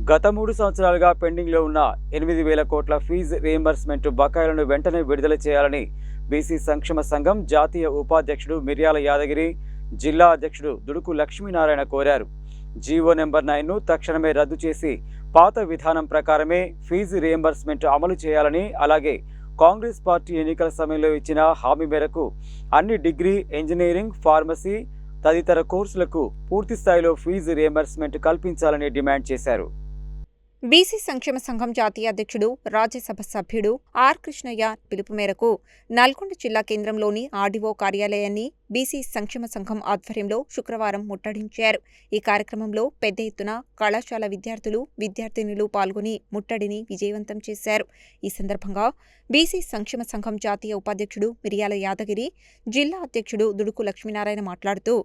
గత 3 సంవత్సరాలుగా పెండింగ్లో ఉన్న 8,000 కోట్ల ఫీజు రీయింబర్స్మెంట్ బకాయిలను వెంటనే విడుదల చేయాలని బీసీ సంక్షేమ సంఘం జాతీయ ఉపాధ్యక్షుడు మిర్యాల యాదగిరి, జిల్లా అధ్యక్షుడు దుడుకు లక్ష్మీనారాయణ కోరారు. జీవో నెంబర్ 9ను తక్షణమే రద్దు చేసి పాత విధానం ప్రకారమే ఫీజు రీయింబర్స్మెంట్ అమలు చేయాలని, అలాగే కాంగ్రెస్ పార్టీ ఎన్నికల సమయంలో ఇచ్చిన హామీ మేరకు అన్ని డిగ్రీ, ఇంజనీరింగ్, ఫార్మసీ తదితర కోర్సులకు పూర్తి స్థాయిలో ఫీజు రీయింబర్స్మెంట్ కల్పించాలని డిమాండ్ చేశారు. బీసీ సంక్షేమ సంఘం జాతీయ అధ్యక్షుడు, రాజ్యసభ సభ్యుడు ఆర్ కృష్ణయ్య పిలుపు మేరకు నల్గొండ జిల్లా కేంద్రంలోని ఆర్డీఓ కార్యాలయాన్ని బీసీ సంక్షేమ సంఘం ఆధ్వర్యంలో శుక్రవారం ముట్టడించారు. ఈ కార్యక్రమంలో పెద్ద ఎత్తున కళాశాల విద్యార్థులు, విద్యార్థినులు పాల్గొని ముట్టడిని విజయవంతం చేశారు. ఈ సందర్భంగా బీసీ సంక్షేమ సంఘం జాతీయ ఉపాధ్యక్షుడు మిర్యాల యాదగిరి, జిల్లా అధ్యక్షుడు దుడుకు లక్ష్మీనారాయణ మాట్లాడుతూ,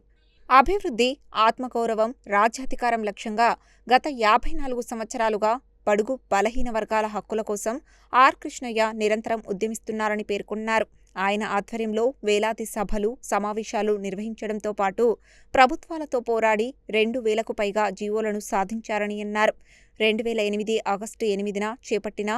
అభివృద్ధి, ఆత్మగౌరవం, రాజ్యాధికారం లక్ష్యంగా గత 54 సంవత్సరాలుగా బడుగు బలహీన వర్గాల హక్కుల కోసం ఆర్ కృష్ణయ్య నిరంతరం ఉద్యమిస్తున్నారని పేర్కొన్నారు. ఆయన ఆధ్వర్యంలో వేలాది సభలు, సమావేశాలు నిర్వహించడంతో పాటు ప్రభుత్వాలతో పోరాడి 2,000కు పైగా జీవోలను సాధించారని అన్నారు. 2008 ఆగస్టు 8న చేపట్టిన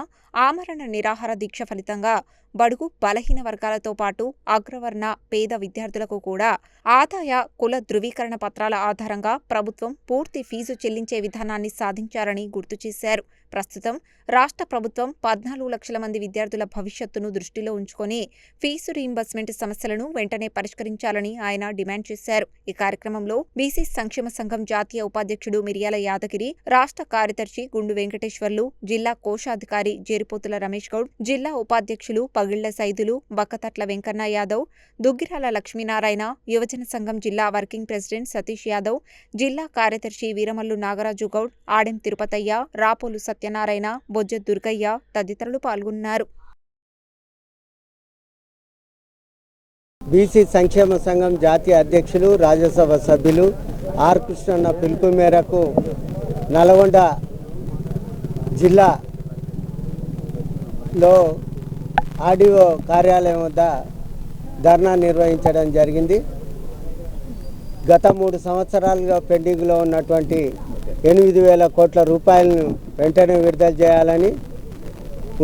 ఆమరణ నిరాహార దీక్ష ఫలితంగా బడుగు బలహీన వర్గాలతో పాటు అగ్రవర్ణ పేద విద్యార్థులకు కూడా ఆదాయ, కుల ధృవీకరణ పత్రాల ఆధారంగా ప్రభుత్వం పూర్తి ఫీజు చెల్లించే విధానాన్ని సాధించారని గుర్తు చేశారు. ప్రస్తుతం రాష్ట్ర ప్రభుత్వం 14 లక్షల మంది విద్యార్థుల భవిష్యత్తును దృష్టిలో ఉంచుకొని ఫీజు రీయింబర్స్మెంట్ సమస్యలను వెంటనే పరిష్కరించాలని ఆయన డిమాండ్ చేశారు. ఈ కార్యక్రమంలో బీసీ సంక్షేమ సంఘం జాతీయ ఉపాధ్యక్షుడు మిర్యాల యాదగిరి, రాష్ట్ర కార్యదర్శి గుండు వెంకటేశ్వర్లు, జిల్లా కోశాధికారి జేరిపోతుల రమేష్ గౌడ్, జిల్లా ఉపాధ్యక్షులు పగిళ్ల సైదులు, బక్కతట్ల వెంకన్న యాదవ్, దుగ్గిరాల లక్ష్మీనారాయణ, యువజన సంఘం జిల్లా వర్కింగ్ ప్రెసిడెంట్ సతీష్ యాదవ్, జిల్లా కార్యదర్శి వీరమల్లు నాగరాజు గౌడ్, ఆడెం తిరుపతయ్య, రాపోలు సత్యనారాయణ, బొజ్జ దుర్గయ్య తదితరులు పాల్గొన్నారు. బీసీ సంక్షేమ సంఘం జాతీయ అధ్యక్షులు, రాజ్యసభ సభ్యులు ఆర్ కృష్ణన్న పిలుపు మేరకు నల్గొండ జిల్లాలో ఆర్డీఓ కార్యాలయం వద్ద ధర్నా నిర్వహించడం జరిగింది. గత 3 సంవత్సరాలుగా పెండింగ్లో ఉన్నటువంటి 8,000 కోట్ల రూపాయలను వెంటనే విడుదల చేయాలని,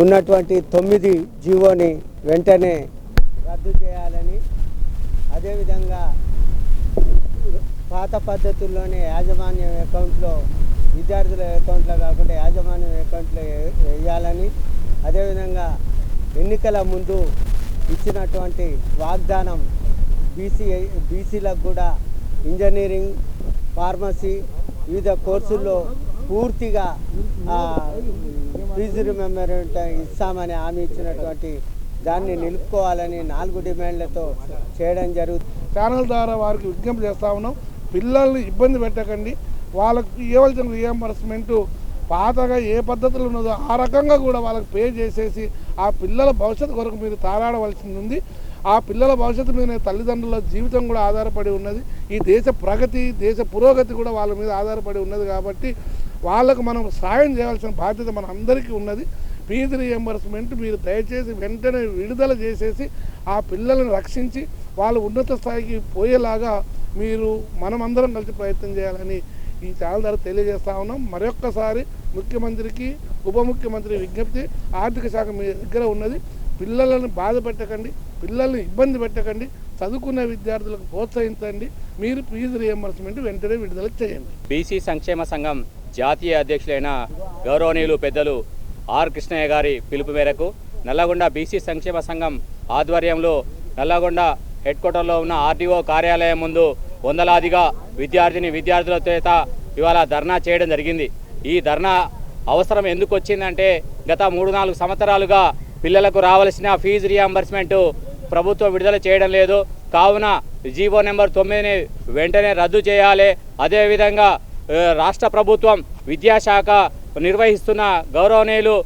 ఉన్నటువంటి 9 జీవోని వెంటనే రద్దు చేయాలని, అదేవిధంగా పాత పద్ధతుల్లోనే యాజమాన్యం అకౌంట్లో, విద్యార్థుల అకౌంట్లో కాకుండా యాజమాన్యం అకౌంట్లో వేయాలని, అదేవిధంగా ఎన్నికల ముందు ఇచ్చినటువంటి వాగ్దానం బీసీలకు కూడా ఇంజనీరింగ్, ఫార్మసీ వివిధ కోర్సుల్లో పూర్తిగా ఫీజు రిమెంబర్మెంట్ ఇస్తామని హామీ ఇచ్చినటువంటి దాన్ని నిలుపుకోవాలని 4 డిమాండ్లతో చేయడం జరుగుతుంది. ఛానల్ ద్వారా వారికి విజ్ఞప్తి చేస్తూ ఉన్నాం. పిల్లల్ని ఇబ్బంది పెట్టకండి. వాళ్ళకు ఇవ్వాల్సిన రీయింబర్స్మెంట్ పాతగా ఏ పద్ధతులు ఉన్నదో ఆ రకంగా కూడా వాళ్ళకి పే చేసేసి ఆ పిల్లల భవిష్యత్తు కొరకు మీరు తారాడవలసింది ఉంది. ఆ పిల్లల భవిష్యత్తు మీద తల్లిదండ్రుల జీవితం కూడా ఆధారపడి ఉన్నది. ఈ దేశ ప్రగతి, దేశ పురోగతి కూడా వాళ్ళ మీద ఆధారపడి ఉన్నది. కాబట్టి వాళ్ళకు మనం సాయం చేయాల్సిన బాధ్యత మన అందరికీ ఉన్నది. ఫీజు రీయింబర్స్మెంట్ మీరు దయచేసి వెంటనే విడుదల చేసేసి ఆ పిల్లలను రక్షించి వాళ్ళు ఉన్నత స్థాయికి పోయేలాగా మీరు మనమందరం కలిసి ప్రయత్నం చేయాలని ఈ ఛానల్ ద్వారా తెలియజేస్తా ఉన్నాం. మరొక్కసారి ముఖ్యమంత్రికి, ఉప ముఖ్యమంత్రి విజ్ఞప్తి, ఆర్థిక శాఖ మీ దగ్గర ఉన్నది. పిల్లలను బాధ పెట్టకండి, పిల్లల్ని ఇబ్బంది పెట్టకండి, చదువుకునే విద్యార్థులకు ప్రోత్సహించండి. మీరు ఫీజు రీయింబర్స్మెంట్ వెంటనే విడుదల చేయండి. బీసీ సంక్షేమ సంఘం జాతీయ అధ్యక్షులైన గౌరవనీయులు పెద్దలు ఆర్ కృష్ణయ్య గారి పిలుపు మేరకు నల్లగొండ బీసీ సంక్షేమ సంఘం ఆధ్వర్యంలో నల్లగొండ హెడ్ క్వార్టర్లో ఉన్న ఆర్డీఓ కార్యాలయం ముందు వందలాదిగా విద్యార్థుల చేత ఇవాళ ధర్నా చేయడం జరిగింది. ఈ ధర్నా అవసరం ఎందుకు వచ్చిందంటే గత 3-4 సంవత్సరాలుగా పిల్లలకు రావాల్సిన ఫీజు రీయింబర్స్మెంట్ ప్రభుత్వం విడుదల చేయడం లేదు. కావున జీవో నెంబర్ 9ని వెంటనే రద్దు చేయాలి. అదేవిధంగా రాష్ట్ర ప్రభుత్వం విద్యాశాఖ నిర్వహిస్తున్న గౌరవనీయులు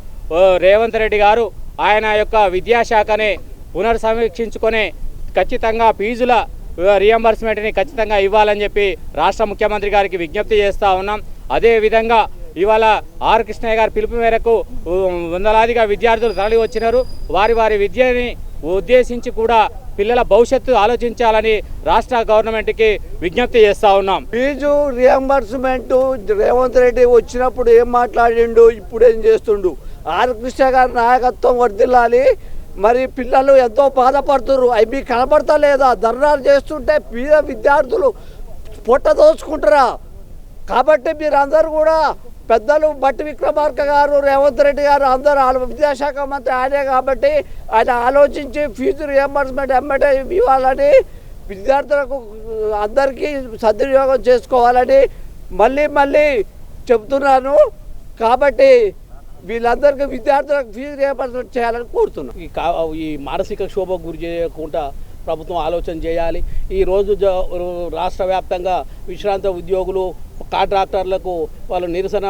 రేవంత్ రెడ్డి గారు ఆయన యొక్క విద్యాశాఖని పునర్సమీక్షించుకొని ఖచ్చితంగా ఫీజుల రీయింబర్స్మెంట్ని ఖచ్చితంగా ఇవ్వాలని చెప్పి రాష్ట్ర ముఖ్యమంత్రి గారికి విజ్ఞప్తి చేస్తూ ఉన్నాం. అదేవిధంగా ఇవాళ ఆర్ కృష్ణయ్య గారి పిలుపు మేరకు వందలాదిగా విద్యార్థులు తరలి వచ్చినారు. వారి విద్యని ఉద్దేశించి కూడా పిల్లల భవిష్యత్తు ఆలోచించాలని రాష్ట్ర గవర్నమెంట్కి విజ్ఞప్తి చేస్తూ ఉన్నాం. ఫీజు రియంబర్స్మెంట్ రేవంత్ రెడ్డి వచ్చినప్పుడు ఏం మాట్లాడిండు, ఇప్పుడు ఏం చేస్తుండు? ఆర్ కృష్ణ గారి నాయకత్వం వర్ధిల్లాలి. మరి పిల్లలు ఎంతో బాధపడుతున్నారు, అవి మీకు కనపడతా లేదా? ధర్నాలు చేస్తుంటే పేద విద్యార్థులు పొట్ట దోచుకుంటారా? కాబట్టి మీరందరూ కూడా పెద్దలు బట్టి విక్రమార్క గారు, రేవంత్ రెడ్డి గారు అందరూ విద్యాశాఖ మంత్రి ఆయనే కాబట్టి ఆయన ఆలోచించి ఫీజు రియంబర్స్మెంట్ ఎమ్మటే ఇవ్వాలని, విద్యార్థులకు అందరికీ సద్వినియోగం చేసుకోవాలని మళ్ళీ చెప్తున్నాను. కాబట్టి వీళ్ళందరికీ విద్యార్థులకు ఫీజు రియంబర్స్మెంట్ చేయాలని కోరుతున్నాను. ఈ మానసిక క్షోభకు గురి చేయకుండా ప్రభుత్వం ఆలోచన చేయాలి. ఈరోజు రాష్ట్ర వ్యాప్తంగా విశ్రాంత ఉద్యోగులు, కాంట్రాక్టర్లకు వాళ్ళు నిరసన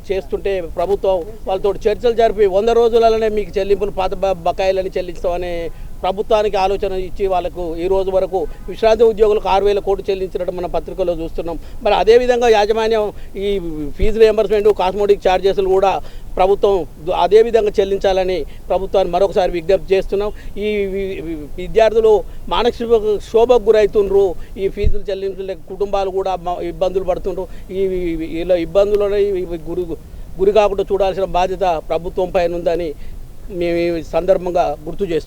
చేస్తుంటే ప్రభుత్వం వాళ్ళతో చర్చలు జరిపి 100 రోజులలోనే మీకు చెల్లింపులు పాత బకాయిలని చెల్లిస్తామని ప్రభుత్వానికి ఆలోచన ఇచ్చి వాళ్ళకు ఈ రోజు వరకు విశ్రాంతి ఉద్యోగులకు 6,000 కోట్లు చెల్లించడం మన పత్రికలో చూస్తున్నాం. మరి అదేవిధంగా యాజమాన్యం ఈ ఫీజు రియంబర్స్మెంట్, కాస్మోటిక్ ఛార్జెస్లు కూడా ప్రభుత్వం అదేవిధంగా చెల్లించాలని ప్రభుత్వాన్ని మరొకసారి విజ్ఞప్తి చేస్తున్నాం. ఈ విద్యార్థులు మానసిక క్షోభకు గురవుతుండ్రు. ఈ ఫీజులు చెల్లించలేక కుటుంబాలు కూడా ఇబ్బందులు పడుతుండ్రు. ఇలా ఇబ్బందులని గురి కాకుండా చూడాల్సిన బాధ్యత ప్రభుత్వం పైన ఉందని మేము ఈ సందర్భంగా గుర్తు చేస్తున్నాం.